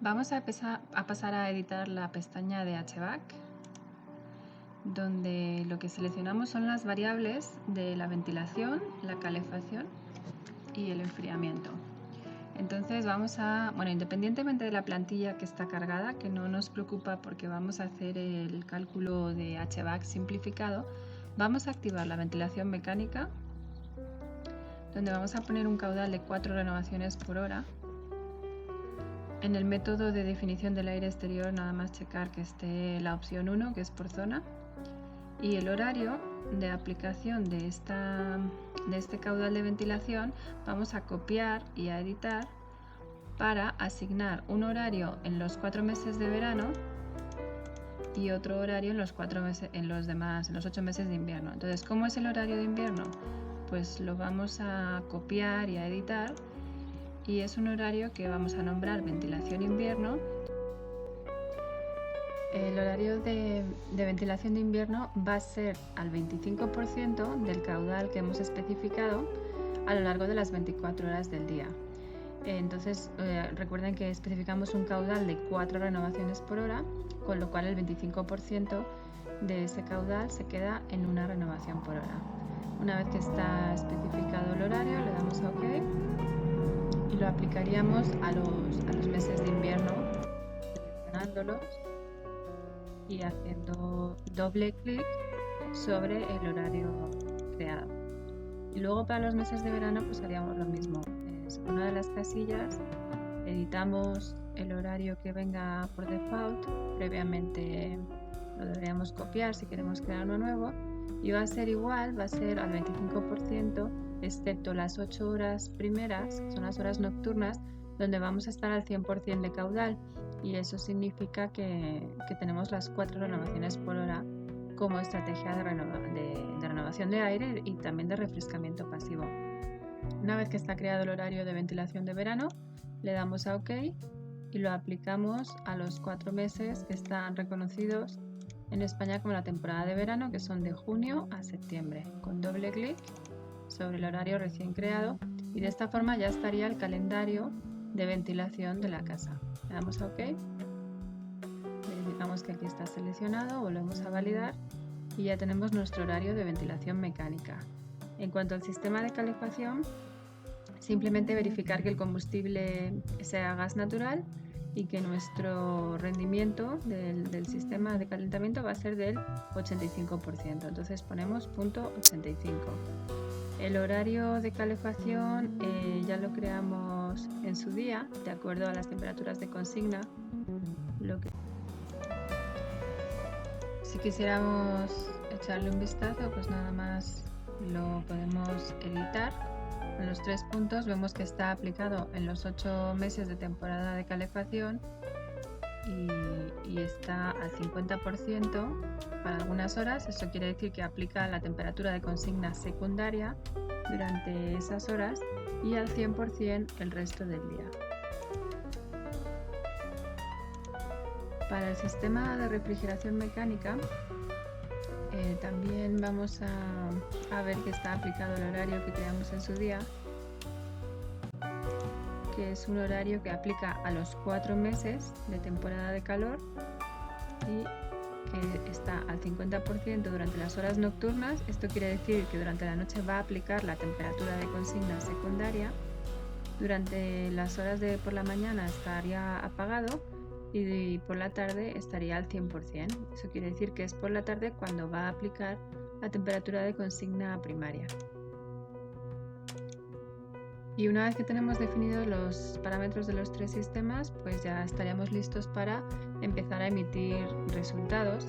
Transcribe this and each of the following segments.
Vamos a pasar a editar la pestaña de HVAC, donde lo que seleccionamos son las variables de la ventilación, la calefacción y el enfriamiento. Entonces independientemente de la plantilla que está cargada, que no nos preocupa porque vamos a hacer el cálculo de HVAC simplificado, vamos a activar la ventilación mecánica, donde vamos a poner un caudal de 4 renovaciones por hora. En el método de definición del aire exterior, nada más checar que esté la opción 1, que es por zona, y el horario de aplicación de este caudal de ventilación vamos a copiar y a editar para asignar un horario en los 4 meses de verano y otro horario en los 8 meses de invierno. Entonces, ¿cómo es el horario de invierno? Pues lo vamos a copiar y a editar, y es un horario que vamos a nombrar ventilación invierno. El horario de ventilación de invierno va a ser al 25% del caudal que hemos especificado a lo largo de las 24 horas del día. Entonces, recuerden que especificamos un caudal de 4 renovaciones por hora, con lo cual el 25% de ese caudal se queda en una renovación por hora. Una vez que está especificado el horario, le damos a OK y lo aplicaríamos a los meses de invierno, seleccionándolos y haciendo doble clic sobre el horario creado. Y luego para los meses de verano pues haríamos lo mismo. Es una de las casillas, editamos el horario que venga por default, previamente lo deberíamos copiar si queremos crear uno nuevo, y va a ser igual, va a ser al 25%, excepto las 8 horas primeras, que son las horas nocturnas, donde vamos a estar al 100% de caudal, y eso significa que tenemos las 4 renovaciones por hora como estrategia de renovación de aire y también de refrescamiento pasivo. Una vez que está creado el horario de ventilación de verano, le damos a OK y lo aplicamos a los 4 meses que están reconocidos en España como la temporada de verano, que son de junio a septiembre, con doble clic sobre el horario recién creado, y de esta forma ya estaría el calendario de ventilación de la casa. Le damos a OK, verificamos que aquí está seleccionado, volvemos a validar y ya tenemos nuestro horario de ventilación mecánica. En cuanto al sistema de calefacción, simplemente verificar que el combustible sea gas natural y que nuestro rendimiento del sistema de calentamiento va a ser del 85%. Entonces ponemos punto 85. El horario de calefacción ya lo creamos en su día, de acuerdo a las temperaturas de consigna. Si quisiéramos echarle un vistazo, pues nada más lo podemos editar. En los 3 puntos vemos que está aplicado en los 8 meses de temporada de calefacción y está al 50% para algunas horas. Eso quiere decir que aplica la temperatura de consigna secundaria durante esas horas y al 100% el resto del día. Para el sistema de refrigeración mecánica, también vamos a ver que está aplicado el horario que creamos en su día, que es un horario que aplica a los 4 meses de temporada de calor y que está al 50% durante las horas nocturnas. Esto quiere decir que durante la noche va a aplicar la temperatura de consigna secundaria. Durante las horas de por la mañana estaría apagado y por la tarde estaría al 100%. Eso quiere decir que es por la tarde cuando va a aplicar la temperatura de consigna primaria. Y una vez que tenemos definidos los parámetros de los 3 sistemas, pues ya estaríamos listos para empezar a emitir resultados,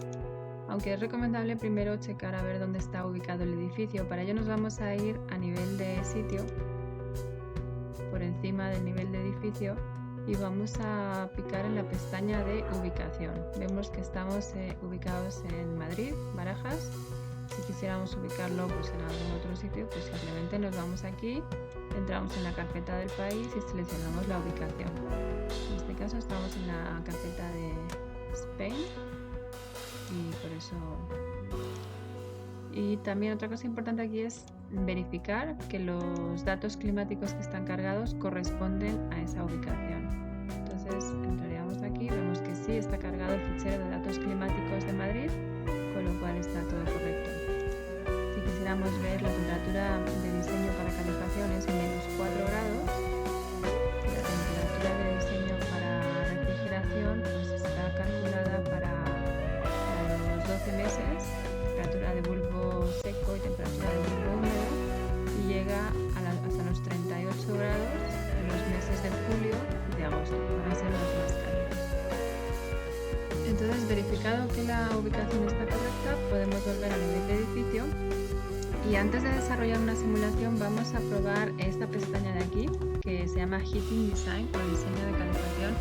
aunque es recomendable primero checar a ver dónde está ubicado el edificio. Para ello nos vamos a ir a nivel de sitio, por encima del nivel de edificio, y vamos a picar en la pestaña de ubicación. Vemos que estamos ubicados en Madrid, Barajas. Si quisiéramos ubicarlo pues en algún otro sitio, pues simplemente nos vamos aquí, entramos en la carpeta del país y seleccionamos la ubicación. En este caso estamos en la carpeta de Spain y por eso. Y también otra cosa importante aquí es verificar que los datos climáticos que están cargados corresponden a esa ubicación. Entonces entraríamos sí está cargado el fichero de datos climáticos de Madrid, con lo cual está todo correcto. Si quisiéramos ver la temperatura de diseño para calefacción es menos 4 grados, la temperatura de diseño para refrigeración pues está calculada para los 12 meses, temperatura de bulbo seco y temperatura de bulbo húmedo, y llega hasta los 38 grados en los meses de julio y de agosto, van a ser los más cálidos. Entonces, verificado que la ubicación está correcta, podemos volver a nivel de edificio, y antes de desarrollar una simulación vamos a probar esta pestaña de aquí, que se llama Heating Design o diseño de calefacción,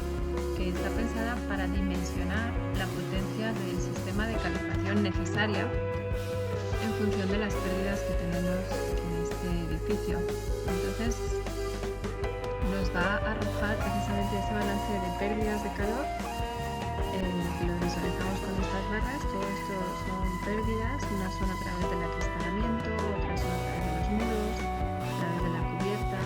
que está pensada para dimensionar la potencia del sistema de calefacción necesaria en función de las pérdidas que tenemos en este edificio. Entonces nos va a arrojar precisamente ese balance de pérdidas de calor, lo visualizamos con estas barras. Todo esto son pérdidas, unas son a través del acristalamiento, otras son a través de los muros, a través de la cubierta.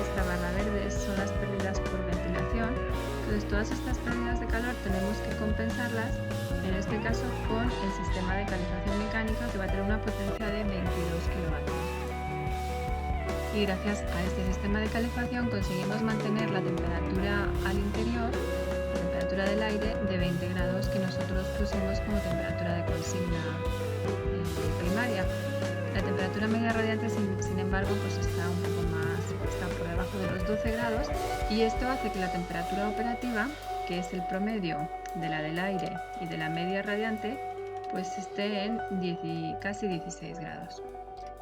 Esta barra verde son las pérdidas por ventilación. Entonces todas estas pérdidas de calor tenemos que compensarlas, en este caso con el sistema de calefacción mecánica, que va a tener una potencia de 22 kilovatios. Y gracias a este sistema de calefacción conseguimos mantener la temperatura al interior, la temperatura del aire, de 20 grados que nosotros pusimos como temperatura de consigna primaria. La temperatura media radiante, sin embargo, pues está un poco más, está por debajo de los 12 grados, y esto hace que la temperatura operativa, que es el promedio de la del aire y de la media radiante, pues esté en casi 16 grados.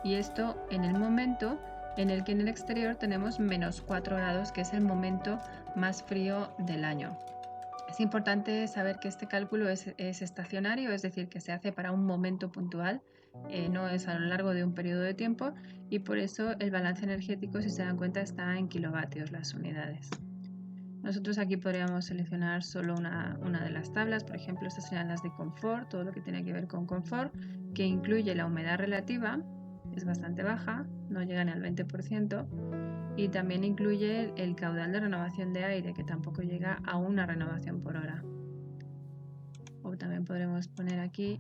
Y esto en el momento en el que en el exterior tenemos menos 4 grados, que es el momento más frío del año. Es importante saber que este cálculo es estacionario, es decir, que se hace para un momento puntual, no es a lo largo de un periodo de tiempo, y por eso el balance energético, si se dan cuenta, está en kilovatios las unidades. Nosotros aquí podríamos seleccionar solo una de las tablas. Por ejemplo, estas serían las de confort, todo lo que tiene que ver con confort, que incluye la humedad relativa, es bastante baja, no llega ni al 20%, y también incluye el caudal de renovación de aire, que tampoco llega a una renovación por hora. O también podremos poner aquí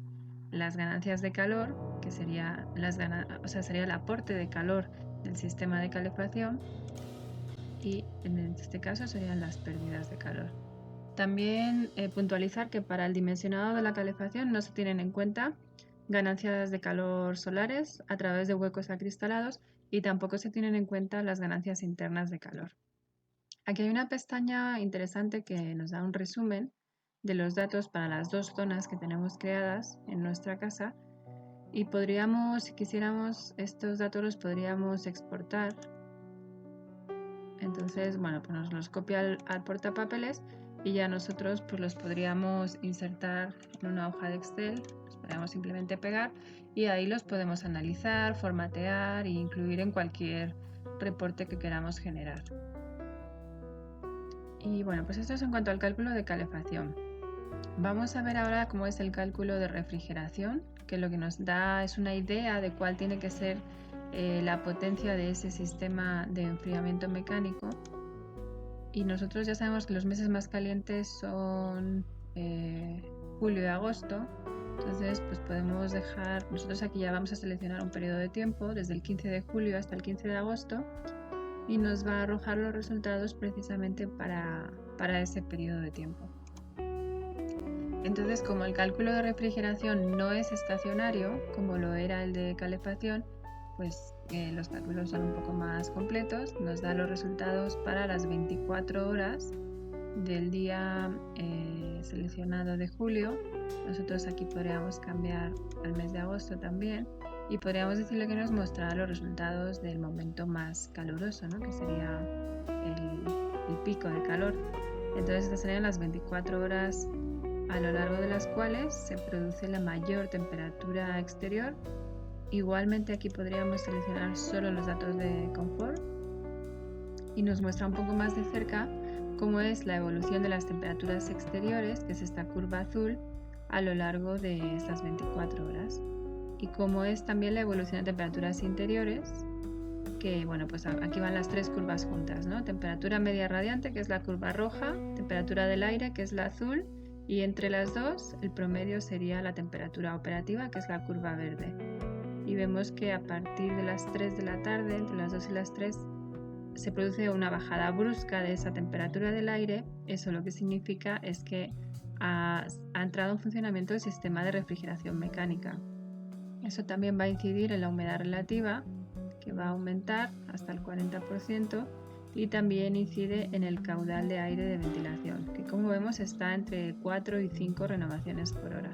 las ganancias de calor, que sería sería el aporte de calor del sistema de calefacción, y en este caso serían las pérdidas de calor. También puntualizar que para el dimensionado de la calefacción no se tienen en cuenta ganancias de calor solares a través de huecos acristalados, y tampoco se tienen en cuenta las ganancias internas de calor. Aquí hay una pestaña interesante que nos da un resumen de los datos para las dos zonas que tenemos creadas en nuestra casa, y podríamos, si quisiéramos, estos datos los podríamos exportar. Entonces, bueno, pues nos los copia al portapapeles, y ya nosotros pues los podríamos insertar en una hoja de Excel, los podríamos simplemente pegar, y ahí los podemos analizar, formatear e incluir en cualquier reporte que queramos generar. Y bueno, pues esto es en cuanto al cálculo de calefacción. Vamos a ver ahora cómo es el cálculo de refrigeración, que lo que nos da es una idea de cuál tiene que ser la potencia de ese sistema de enfriamiento mecánico. Y nosotros ya sabemos que los meses más calientes son julio y agosto. Entonces pues podemos dejar, nosotros aquí ya vamos a seleccionar un periodo de tiempo desde el 15 de julio hasta el 15 de agosto, y nos va a arrojar los resultados precisamente para ese periodo de tiempo. Entonces, como el cálculo de refrigeración no es estacionario como lo era el de calefacción, pues los cálculos son un poco más completos. Nos da los resultados para las 24 horas del día seleccionado de julio. Nosotros aquí podríamos cambiar al mes de agosto también, y podríamos decirle que nos mostrará los resultados del momento más caluroso, ¿no? Que sería el pico de calor. Entonces estas serían las 24 horas a lo largo de las cuales se produce la mayor temperatura exterior. Igualmente aquí podríamos seleccionar solo los datos de confort, y nos muestra un poco más de cerca cómo es la evolución de las temperaturas exteriores, que es esta curva azul, a lo largo de estas 24 horas, y cómo es también la evolución de temperaturas interiores, que bueno, pues aquí van las tres curvas juntas, ¿no? Temperatura media radiante, que es la curva roja, temperatura del aire, que es la azul, Y entre las dos, el promedio sería la temperatura operativa, que es la curva verde. Y vemos que a partir de las 3 de la tarde, entre las 2 y las 3, se produce una bajada brusca de esa temperatura del aire. Eso lo que significa es que ha entrado en funcionamiento el sistema de refrigeración mecánica. Eso también va a incidir en la humedad relativa, que va a aumentar hasta el 40%, y también incide en el caudal de aire de ventilación, que como vemos está entre 4 y 5 renovaciones por hora.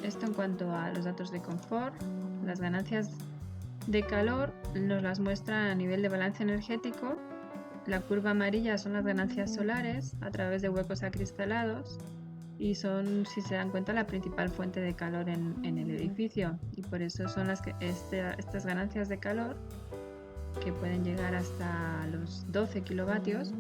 Esto en cuanto a los datos de confort. Las ganancias de calor nos las muestra a nivel de balance energético. La curva amarilla son las ganancias solares a través de huecos acristalados y son, si se dan cuenta, la principal fuente de calor en el edificio, y por eso son las que estas ganancias de calor, que pueden llegar hasta los 12 kilovatios,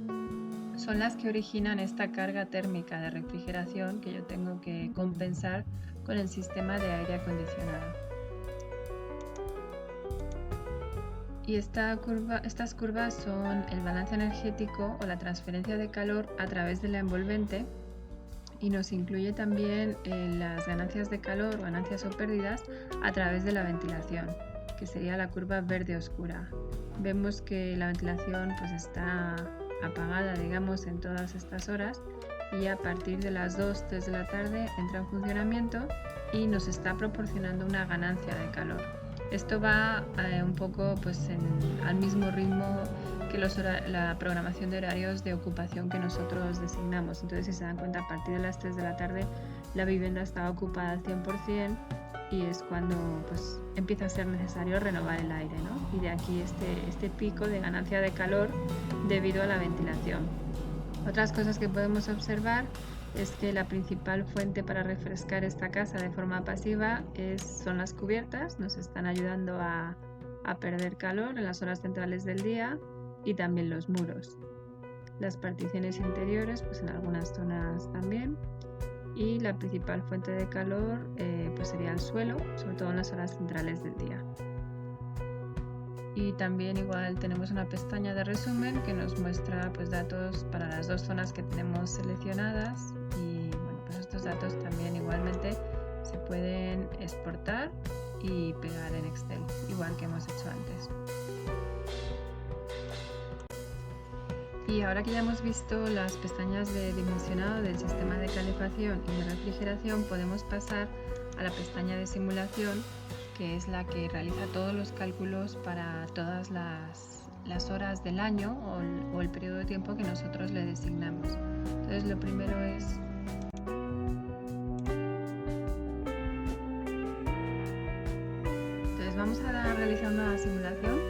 son las que originan esta carga térmica de refrigeración que yo tengo que compensar con el sistema de aire acondicionado. Y estas curvas son el balance energético o la transferencia de calor a través de la envolvente, y nos incluye también las ganancias de calor, ganancias o pérdidas, a través de la ventilación, que sería la curva verde oscura. Vemos que la ventilación pues está apagada, digamos, en todas estas horas, y a partir de las 2, 3 de la tarde entra en funcionamiento y nos está proporcionando una ganancia de calor. Esto va un poco pues al mismo ritmo que la programación de horarios de ocupación que nosotros designamos. Entonces, si se dan cuenta, a partir de las 3 de la tarde la vivienda está ocupada al 100%, y es cuando pues empieza a ser necesario renovar el aire, ¿no? Y de aquí este pico de ganancia de calor debido a la ventilación. Otras cosas que podemos observar es que la principal fuente para refrescar esta casa de forma pasiva son las cubiertas. Nos están ayudando a perder calor en las horas centrales del día, y también los muros. Las particiones interiores, pues en algunas zonas también. Y la principal fuente de calor pues sería el suelo, sobre todo en las horas centrales del día. Y también igual tenemos una pestaña de resumen que nos muestra pues datos para las dos zonas que tenemos seleccionadas, y bueno, pues estos datos también igualmente se pueden exportar y pegar en Excel, igual que hemos hecho antes. Y ahora que ya hemos visto las pestañas de dimensionado del sistema de calefacción y de refrigeración, podemos pasar a la pestaña de simulación, que es la que realiza todos los cálculos para todas las horas del año o el periodo de tiempo que nosotros le designamos. Entonces, lo primero es vamos a realizar una simulación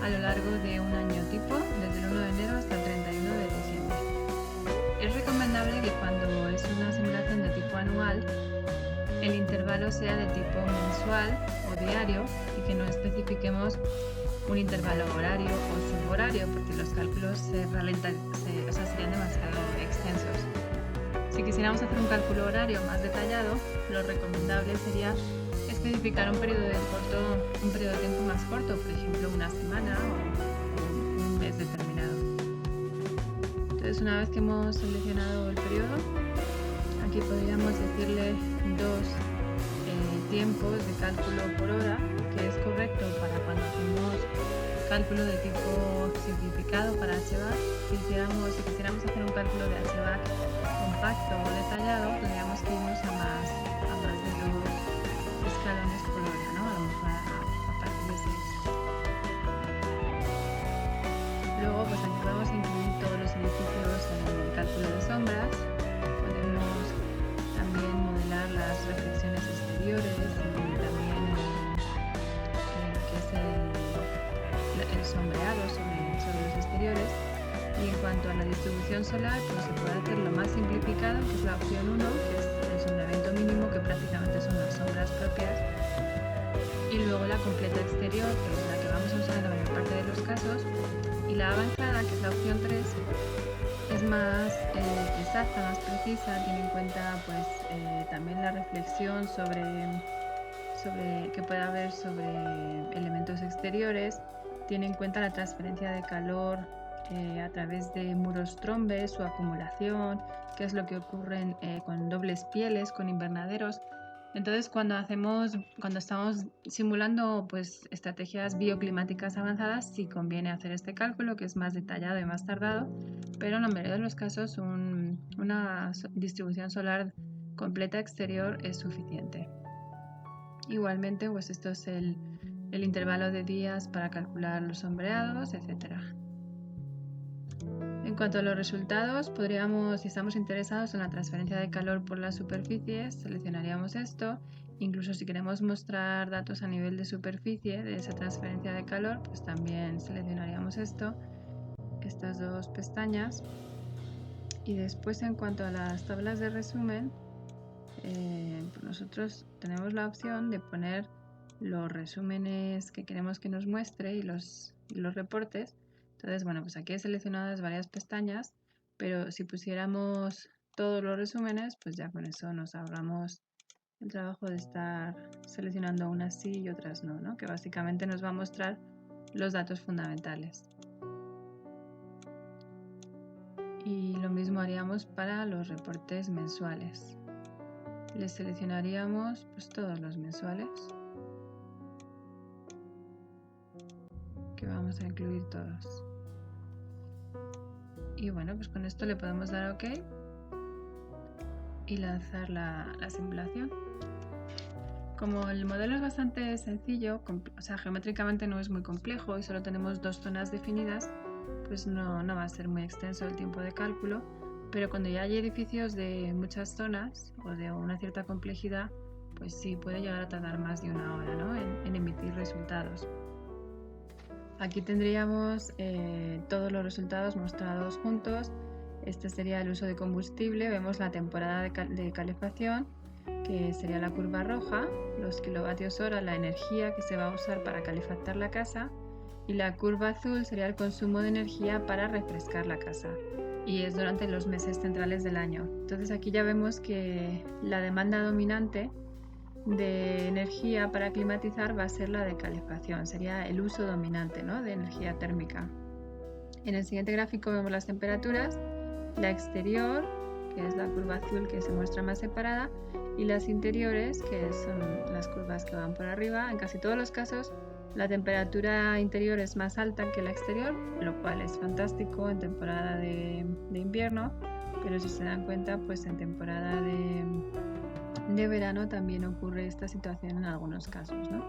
a lo largo de un año tipo, desde el 1 de enero hasta el 31 de diciembre. Es recomendable que cuando es una simulación de tipo anual, el intervalo sea de tipo mensual o diario, y que no especifiquemos un intervalo horario o subhorario, porque los cálculos serían demasiado extensos. Si quisiéramos hacer un cálculo horario más detallado, lo recomendable sería especificar un periodo de tiempo más corto, por ejemplo una semana o un mes determinado. Entonces, una vez que hemos seleccionado el periodo, aquí podríamos decirle dos tiempos de cálculo por hora, que es correcto para cuando hacemos cálculo de tipo simplificado para HVAC. Si quisiéramos hacer un cálculo de HVAC compacto o detallado, tendríamos que irnos a más de 2 escalones por hora, ¿no? A lo mejor a partir de 6. Luego, pues aquí podemos incluir todos los edificios en el cálculo de sombras. Podemos también modelar las reflexiones exteriores y también lo que es el sombreado sobre los exteriores. Y en cuanto a la distribución solar, pues se puede hacer lo más simplificado, que es la opción 1, que es el sombreamiento mínimo, que prácticamente son las sombras propias, y luego la completa exterior, que es la que vamos a usar en la mayor parte de los casos, y la avanzada, que es la opción 3, es más exacta, más precisa, tiene en cuenta pues también la reflexión que puede haber sobre elementos exteriores, tiene en cuenta la transferencia de calor a través de muros trombes, su acumulación, qué es lo que ocurre con dobles pieles, con invernaderos. Entonces, cuando estamos simulando pues, estrategias bioclimáticas avanzadas, sí conviene hacer este cálculo, que es más detallado y más tardado, pero en la mayoría de los casos una distribución solar completa exterior es suficiente. Igualmente, pues esto es el intervalo de días para calcular los sombreados, etc. En cuanto a los resultados, si estamos interesados en la transferencia de calor por las superficies, seleccionaríamos esto. Incluso si queremos mostrar datos a nivel de superficie de esa transferencia de calor, pues también seleccionaríamos estas dos pestañas. Y después, en cuanto a las tablas de resumen, pues nosotros tenemos la opción de poner los resúmenes que queremos que nos muestre y los reportes. Entonces, bueno, pues aquí he seleccionado varias pestañas, pero si pusiéramos todos los resúmenes, pues ya con eso nos ahorramos el trabajo de estar seleccionando unas sí y otras no, ¿no? Que básicamente nos va a mostrar los datos fundamentales. Y lo mismo haríamos para los reportes mensuales. Les seleccionaríamos pues todos los mensuales, que vamos a incluir todos. Y bueno, pues con esto le podemos dar a OK y lanzar la simulación. Como el modelo es bastante sencillo, o sea, geométricamente no es muy complejo y solo tenemos dos zonas definidas, pues no va a ser muy extenso el tiempo de cálculo, pero cuando ya hay edificios de muchas zonas o de una cierta complejidad, pues sí puede llegar a tardar más de una hora, ¿no? en emitir resultados. Aquí tendríamos todos los resultados mostrados juntos. Este sería el uso de combustible. Vemos la temporada de calefacción, que sería la curva roja, los kilovatios hora, la energía que se va a usar para calefactar la casa, y la curva azul sería el consumo de energía para refrescar la casa, y es durante los meses centrales del año. Entonces aquí ya vemos que la demanda dominante de energía para climatizar va a ser la de calefacción, sería el uso dominante, ¿no?, de energía térmica. En el siguiente gráfico vemos las temperaturas, la exterior, que es la curva azul que se muestra más separada, y las interiores, que son las curvas que van por arriba. En casi todos los casos la temperatura interior es más alta que la exterior, lo cual es fantástico en temporada de invierno, pero si se dan cuenta, pues en temporada de verano también ocurre esta situación en algunos casos, ¿no?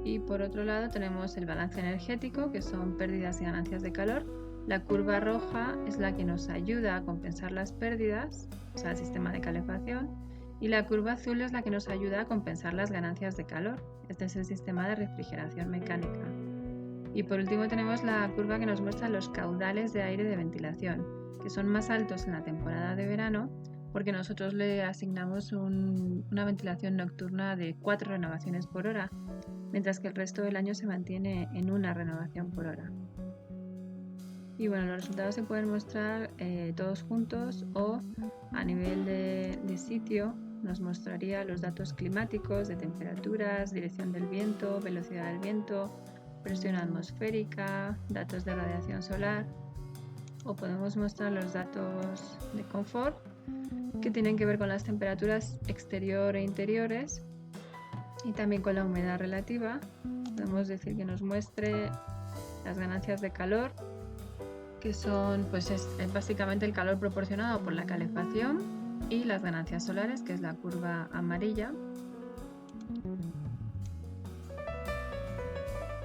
Y por otro lado tenemos el balance energético, que son pérdidas y ganancias de calor. La curva roja es la que nos ayuda a compensar las pérdidas, o sea, el sistema de calefacción, y la curva azul es la que nos ayuda a compensar las ganancias de calor. Este es el sistema de refrigeración mecánica. Y por último tenemos la curva que nos muestra los caudales de aire de ventilación, que son más altos en la temporada de verano, porque nosotros le asignamos una ventilación nocturna de 4 renovaciones por hora, mientras que el resto del año se mantiene en una renovación por hora. Y bueno, los resultados se pueden mostrar todos juntos o a nivel de sitio. Nos mostraría los datos climáticos de temperaturas, dirección del viento, velocidad del viento, presión atmosférica, datos de radiación solar, o podemos mostrar los datos de confort, que tienen que ver con las temperaturas exterior e interiores, y también con la humedad relativa. Podemos decir que nos muestre las ganancias de calor, que son pues es básicamente el calor proporcionado por la calefacción, y las ganancias solares, que es la curva amarilla.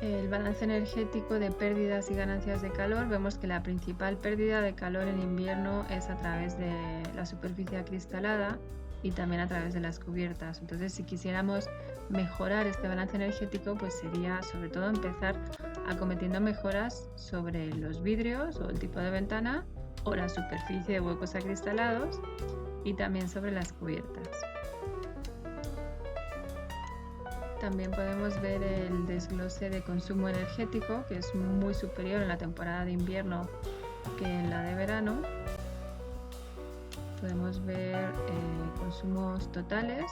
El balance energético de pérdidas y ganancias de calor, vemos que la principal pérdida de calor en invierno es a través de la superficie acristalada y también a través de las cubiertas. Entonces, si quisiéramos mejorar este balance energético, pues sería sobre todo empezar acometiendo mejoras sobre los vidrios o el tipo de ventana o la superficie de huecos acristalados, y también sobre las cubiertas. También podemos ver el desglose de consumo energético, que es muy superior en la temporada de invierno que en la de verano. Podemos ver consumos totales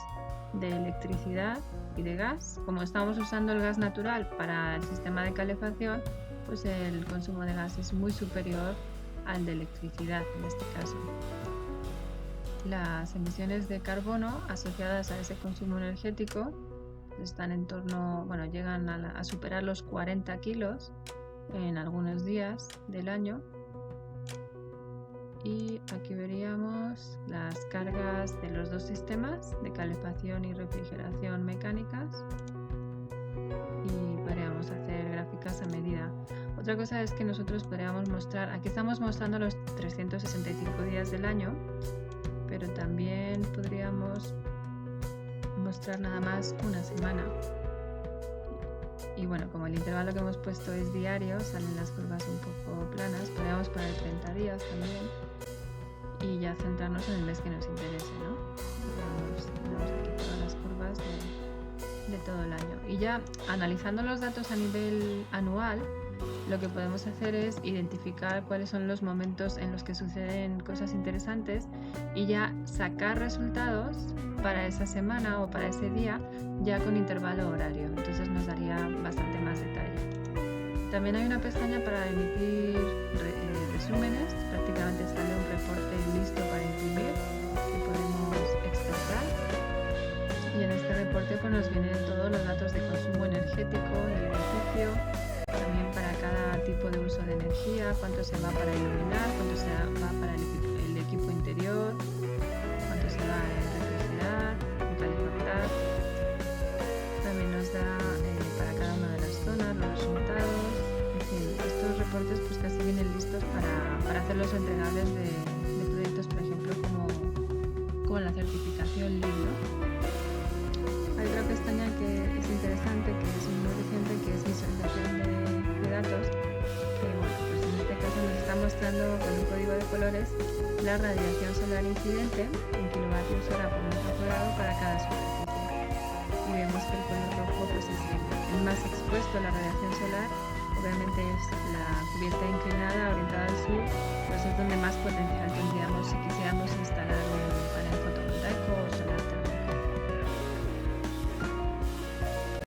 de electricidad y de gas. Como estamos usando el gas natural para el sistema de calefacción, pues el consumo de gas es muy superior al de electricidad en este caso. las emisiones de carbono asociadas a ese consumo energético están en torno, bueno, llegan a superar los 40 kilos en algunos días del año. Y aquí veríamos las cargas de los dos sistemas de calefacción y refrigeración mecánicas y podríamos hacer gráficas a medida. Otra cosa es que nosotros podríamos mostrar, aquí estamos mostrando los 365 días del año, pero también podríamos mostrar nada más una semana. Y bueno, como el intervalo que hemos puesto es diario, salen las curvas un poco planas, podríamos poner 30 días también y ya centrarnos en el mes que nos interese, ¿no? Tenemos aquí todas las curvas de todo el año. Y ya analizando los datos a nivel anual, lo que podemos hacer es identificar cuáles son los momentos en los que suceden cosas interesantes y ya sacar resultados para esa semana o para ese día ya con intervalo horario. Entonces nos daría bastante más detalle. También hay una pestaña para emitir resúmenes. Prácticamente sale un reporte listo para imprimir que podemos exportar. Y en este reporte pues, nos vienen todos los datos de consumo energético y edificio. También para cada tipo de uso de energía, cuánto se va para iluminar, cuánto se va para el equipo interior, cuánto se va en refrigerar, en calefactar. También nos da para cada una de las zonas los resultados. En fin, estos reportes pues casi vienen listos para hacerlos entregables de proyectos, por ejemplo, como la certificación LEED, ¿no? Hay otra pestaña que es interesante, que es muy reciente, que es visualización de datos, que bueno, pues en este caso nos está mostrando con un código de colores la radiación solar incidente en kilovatios hora por metro cuadrado para cada superficie. Y vemos que el color rojo pues, es el más expuesto a la radiación solar, obviamente es la cubierta inclinada orientada al sur, pues es donde más potencial tendríamos si quisiéramos instalar